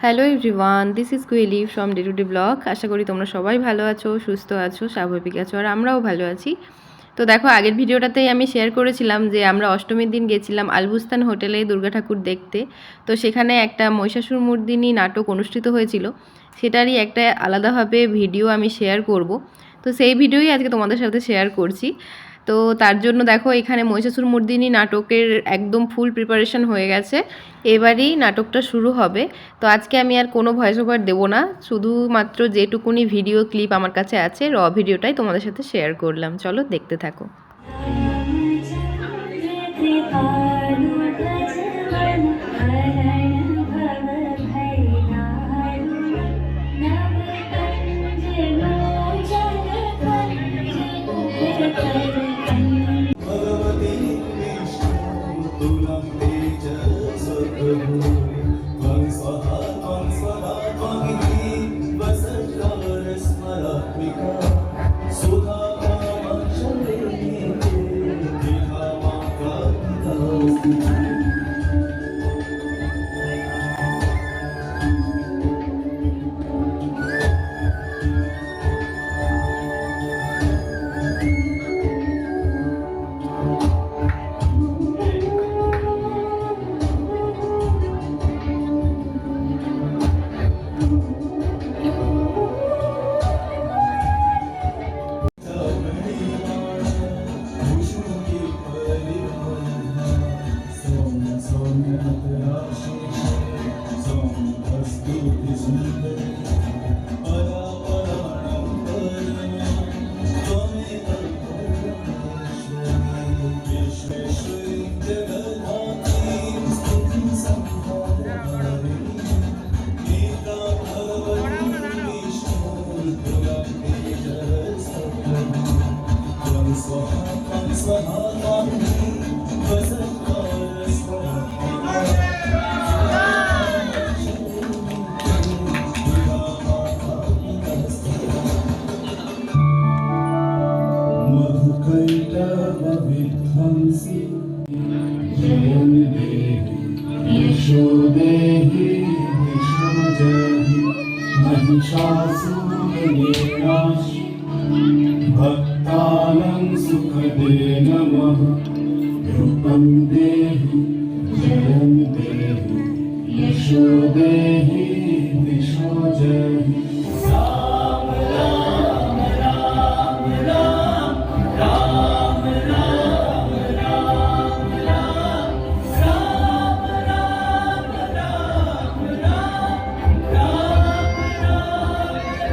Hello everyone, this is Koyeli from day to day blog. আশা করি তোমরা সবাই ভালো আছো, সুস্থ আছো, স্বাভাবিক আছো, আর আমরাও ভালো আছি। তো দেখো, আগের ভিডিওটাতেই আমি শেয়ার করেছিলাম যে আমরা অষ্টমীর দিন গেছিলাম আলবুস্তান হোটেলে দুর্গা ঠাকুর দেখতে। তো সেখানে একটা মহিষাসুর মর্দিনী নাটক অনুষ্ঠিত হয়েছিল, সেটারই একটা আলাদাভাবে ভিডিও আমি শেয়ার করব। তো সেই ভিডিওই আজকে তোমাদের সাথে শেয়ার করছি। তো তার জন্য দেখো, এখানে মহিষাসুর মর্দিনী নাটকের একদম ফুল প্রিপারেশন হয়ে গেছে, এবারেই নাটকটা শুরু হবে। তো আজকে আমি আর কোনো ভয়েস ওভার দেবো না, শুধুমাত্র যেটুকুনি ভিডিও ক্লিপ আমার কাছে আছে, র ভিডিওটাই তোমাদের সাথে শেয়ার করলাম। চলো দেখতে থাকো। भक्तानां सुखदे नमः। रूपं देहि जयं देहि यशो देहि दिशो जहि। राम राम राम राम राम राम राम राम राम राम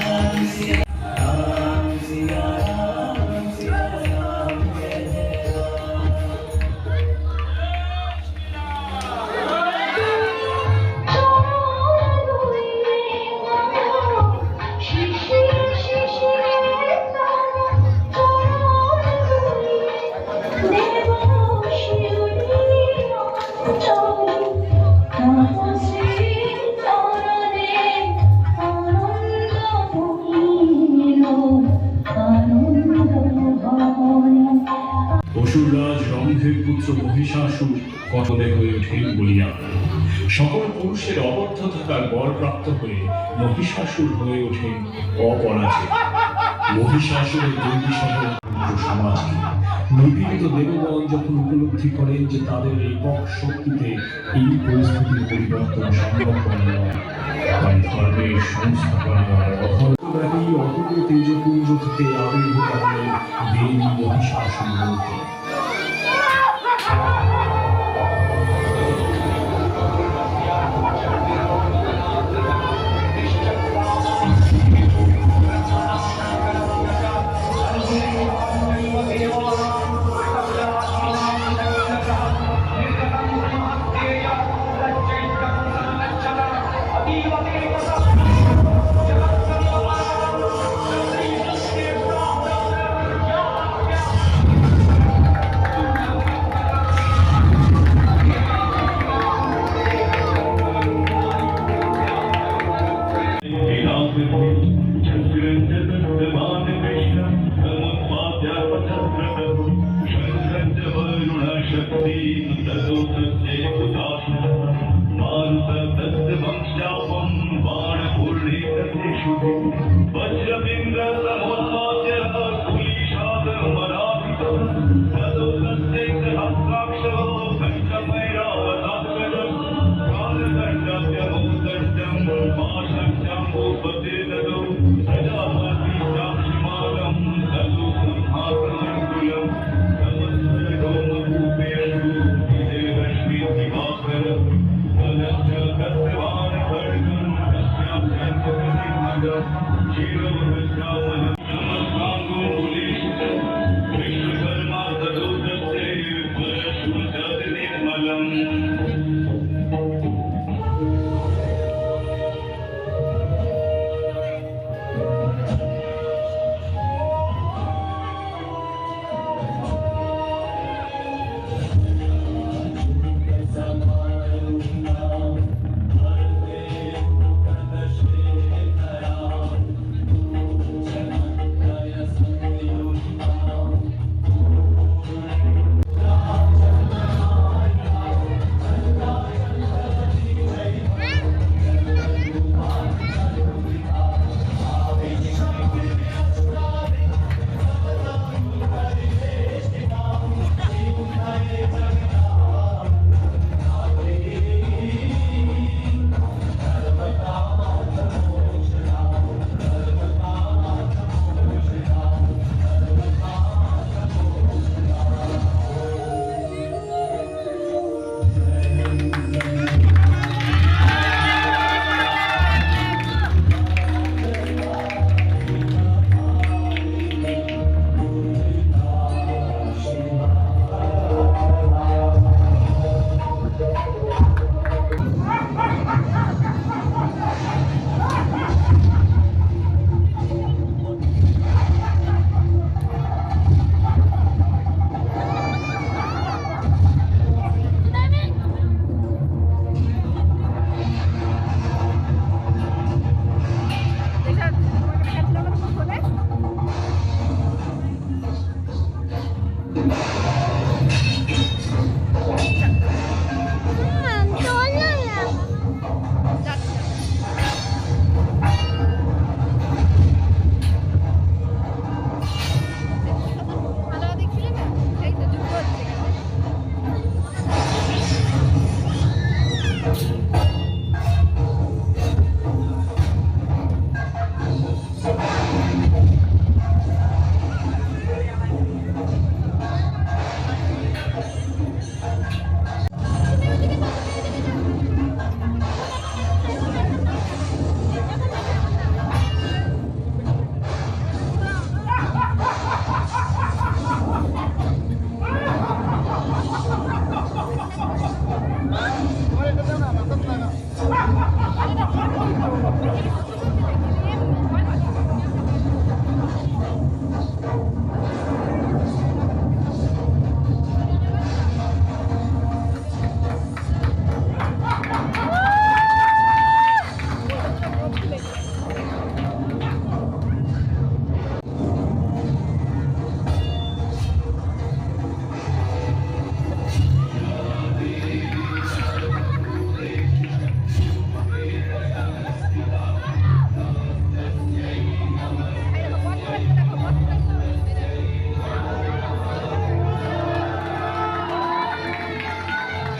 राम অসুররাজ রন্ধ্রের পুত্র মহিষাসুর কটলে হয়ে ওঠেন বলিয়া সকল পুরুষের অবদ্ধ থাকার বর প্রাপ্ত হয়ে মহিষাসুর হয়ে ওঠেন অপরাজেয়। মহিষাসুরের দুর্বিষহ সমাজকে নিপীড়িত দেবগণ যখন উপলব্ধি করেন যে তাদের একক শক্তিতে এই পরিস্থিতির পরিবর্তন সম্ভব নয়, তাই ধর্মের সংস্থাপনার অথর্বব্যাপী অতুল তেজপুঞ্জ থেকে আবির্ভূত হলেন দেবী মহিষাসুর মূর্তি। Viva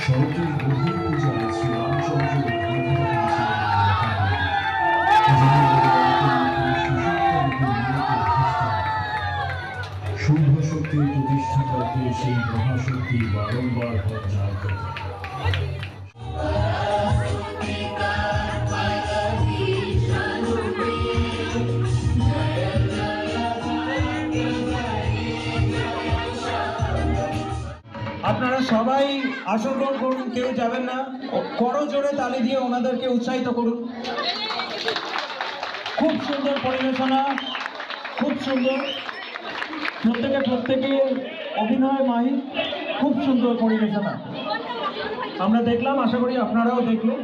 শরতের গভীর পূজায় শ্রীরামচন্দ্র শুভ শক্তির প্রতিষ্ঠা করতে সেই মহাশক্তি বারংবার পর্যায় করতে আপনারা সবাই আসন গ্রহণ করুন, কেউ যাবেন না। করজোড়ে তালি দিয়ে ওনাদেরকে উৎসাহিত করুন। খুব সুন্দর পরিবেশনা, খুব সুন্দর, প্রত্যেকে অভিনয় মাহির, খুব সুন্দর পরিবেশনা আমরা দেখলাম, আশা করি আপনারাও দেখলেন।